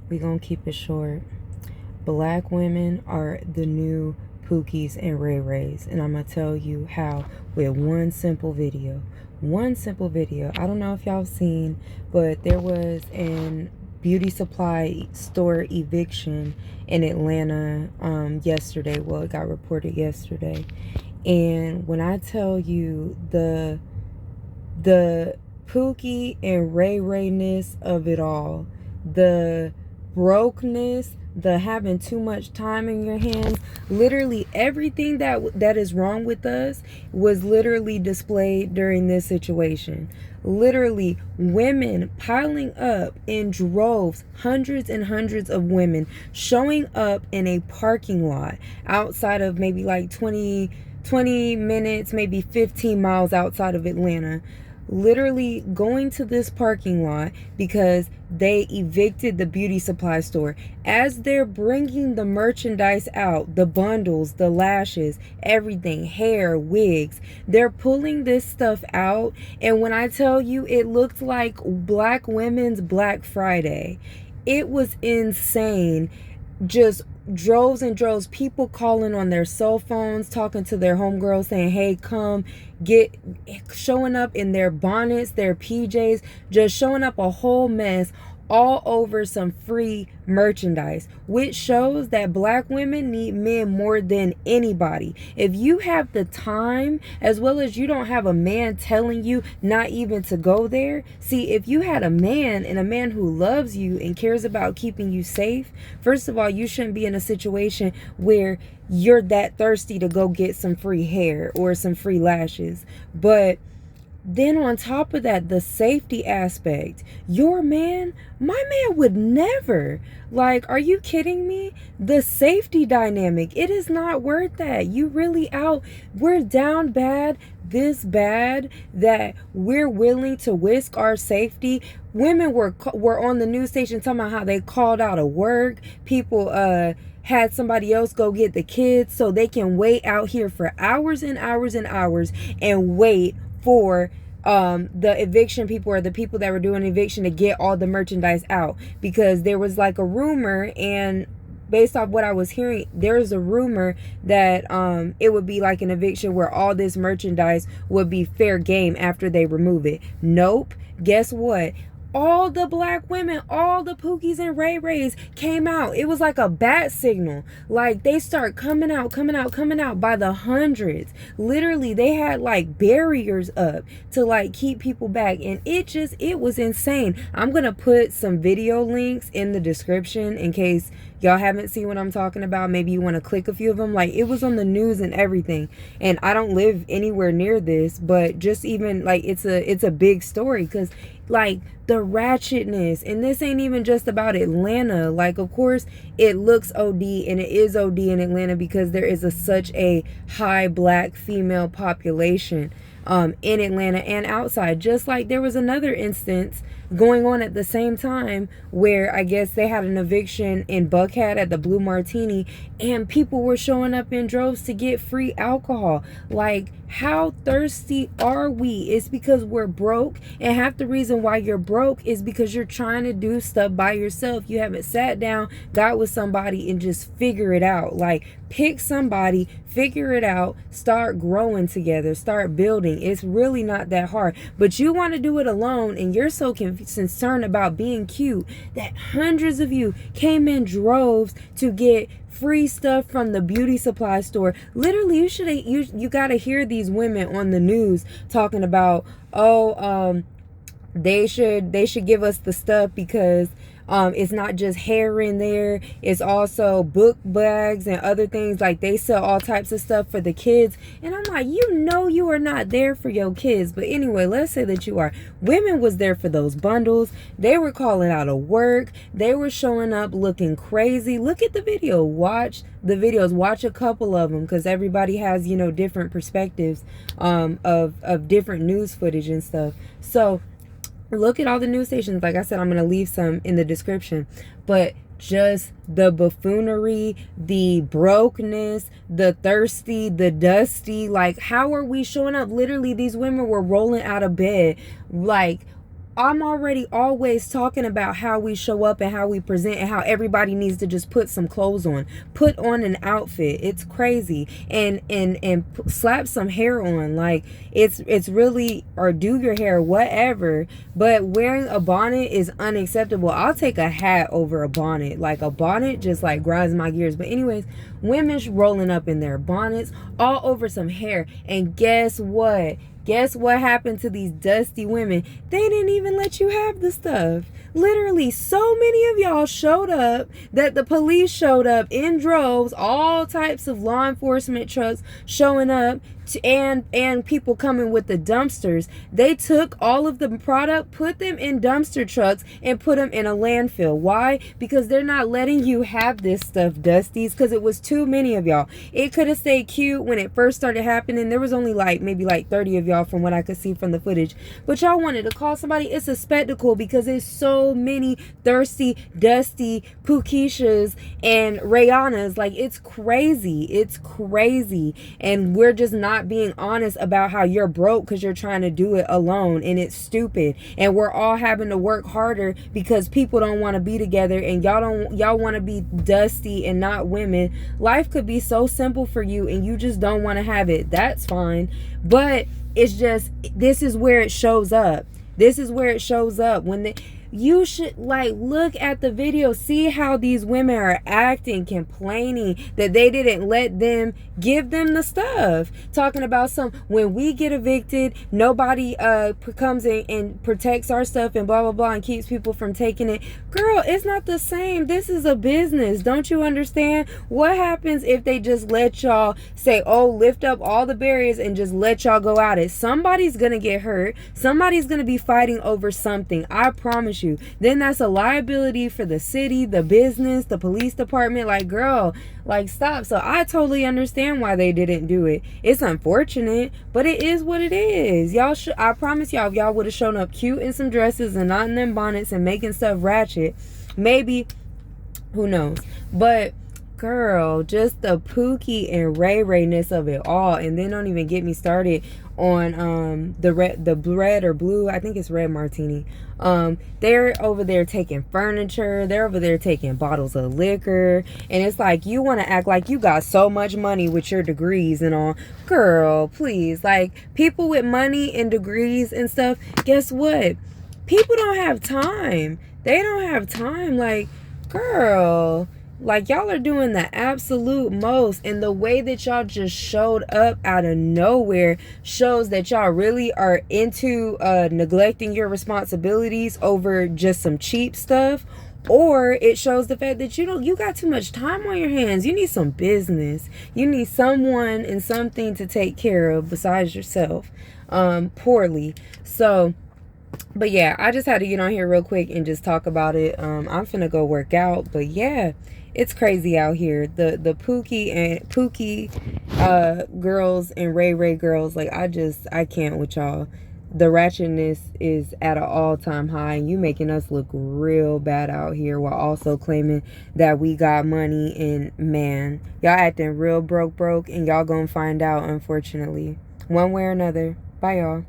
We gonna keep it short. Black women are the new Pookies and Rayrays, and I'm gonna tell you how with one simple video. One simple video. I don't know if y'all have seen, but there was an beauty supply store eviction in Atlanta yesterday. Well, it got reported yesterday. And when I tell you the Pookie and Ray Rayness of it all, the brokenness, the having too much time in your hands, literally everything that is wrong with us was literally displayed during this situation. Literally women piling up in droves, hundreds and hundreds of women showing up in a parking lot outside of maybe like 20 minutes, maybe 15 miles outside of Atlanta, literally going to this parking lot because they evicted the beauty supply store. As they're bringing the merchandise out, the bundles, the lashes, everything, hair, wigs, they're pulling this stuff out. And when I tell you, it looked like Black women's Black Friday. It was insane. Just droves and droves, people calling on their cell phones, talking to their homegirls, saying, hey, come get, showing up in their bonnets, their PJs, just showing up a whole mess, all over some free merchandise, which shows that Black women need men more than anybody. If you have the time, as well as you don't have a man telling you not even to go there. See, if you had a man, and a man who loves you and cares about keeping you safe, first of all, you shouldn't be in a situation where you're that thirsty to go get some free hair or some free lashes. But then on top of that, the safety aspect. Your man, my man would never. Like, are you kidding me? The safety dynamic, it is not worth that. You really out, we're down bad, this bad, that we're willing to risk our safety. Women were on the news station talking about how they called out of work. People had somebody else go get the kids so they can wait out here for hours and hours and hours and wait for the eviction people, or the people that were doing eviction, to get all the merchandise out. Because there was like a rumor, and based off what I was hearing, there's a rumor that it would be like an eviction where all this merchandise would be fair game after they remove it. Nope. Guess what? All the Black women, all the Pookies and Rayrays came out. It was like a bat signal. Like, they start coming out by the hundreds. Literally, they had like barriers up to like keep people back. And it was insane. I'm going to put some video links in the description in case y'all haven't seen what I'm talking about. Maybe you want to click a few of them. Like, it was on the news and everything. And I don't live anywhere near this, but just even like, it's a big story, because like the ratchetness, and this ain't even just about Atlanta. Like, of course it looks OD, and it is OD in Atlanta because there is such a high Black female population in Atlanta and outside. Just like there was another instance going on at the same time where I guess they had an eviction in Buckhead at the Blue Martini, and people were showing up in droves to get free alcohol. Like, how thirsty are we? It's because we're broke, and half the reason why you're broke is because you're trying to do stuff by yourself. You haven't sat down, got with somebody, and just figure it out. Like, pick somebody, figure it out, start growing together, start building. It's really not that hard. But you want to do it alone, and you're so concerned about being cute that hundreds of you came in droves to get free stuff from the beauty supply store. Literally, you got to hear these women on the news talking about, they should give us the stuff because it's not just hair in there, it's also book bags and other things. Like, they sell all types of stuff for the kids, and I'm like, you are not there for your kids. But anyway, let's say that you are. Women was there for those bundles. They were calling out of work. They were showing up looking crazy. Look at the video, watch the videos, watch a couple of them, because everybody has, different perspectives of different news footage and stuff. So look at all the news stations. Like I said, I'm going to leave some in the description. But just the buffoonery, the brokenness, the thirsty, the dusty. Like, how are we showing up? Literally, these women were rolling out of bed. Like, I'm already always talking about how we show up and how we present and how everybody needs to just put some clothes on, put on an outfit. It's crazy. And slap some hair on. Like, it's really, or do your hair, whatever. But wearing a bonnet is unacceptable. I'll take a hat over a bonnet. Like, a bonnet just like grinds my gears. But anyways, women rolling up in their bonnets all over some hair. And guess what? Guess what happened to these dusty women? They didn't even let you have the stuff. Literally, so many of y'all showed up that the police showed up in droves, all types of law enforcement trucks showing up, and people coming with the dumpsters. They took all of the product, put them in dumpster trucks, and put them in a landfill. Why? Because they're not letting you have this stuff, Dusties, because it was too many of y'all. It could have stayed cute when it first started happening. There was only maybe 30 of y'all from what I could see from the footage. But y'all wanted to call somebody. It's a spectacle because there's so many thirsty, dusty Pookies and Rayrays. Like, it's crazy. It's crazy. And we're just not being honest about how you're broke because you're trying to do it alone, and it's stupid. And we're all having to work harder because people don't want to be together, and y'all want to be dusty and not women. Life could be so simple for you and you just don't want to have it. That's fine. But it's just, this is where it shows up. This is where it shows up. You should look at the video, see how these women are acting, complaining that they didn't let them give them the stuff, talking about when we get evicted, nobody comes in and protects our stuff and blah blah blah and keeps people from taking it. Girl, it's not the same. This is a business. Don't you understand? What happens if they just let y'all say, oh, lift up all the barriers and just let y'all go at it? Somebody's gonna get hurt. Somebody's gonna be fighting over something. I promise you. Then that's a liability for the city, the business, the police department. Like, girl, stop. So I totally understand why they didn't do it. It's unfortunate, but it is what it is. I promise y'all, if y'all would have shown up cute in some dresses and not in them bonnets and making stuff ratchet, maybe, who knows. But girl, just the Pookie and Rayrayness of it all. And then don't even get me started on the red or blue, I think it's red martini. They're over there taking furniture, they're over there taking bottles of liquor, and it's like, you want to act like you got so much money with your degrees and all. Girl, please. Like, people with money and degrees and stuff, guess what? People don't have time. They don't have time. Like, girl, y'all are doing the absolute most, and the way that y'all just showed up out of nowhere shows that y'all really are into neglecting your responsibilities over just some cheap stuff, or it shows the fact that you got too much time on your hands. You need some business. You need someone and something to take care of besides yourself, poorly. So, but yeah, I just had to get on here real quick and just talk about it. I'm finna go work out, but yeah, it's crazy out here. The Pookie girls and Rayray girls, like, I can't with y'all. The ratchetness is at an all-time high, and you making us look real bad out here while also claiming that we got money. And man, y'all acting real broke, and y'all gonna find out, unfortunately, one way or another. Bye, y'all.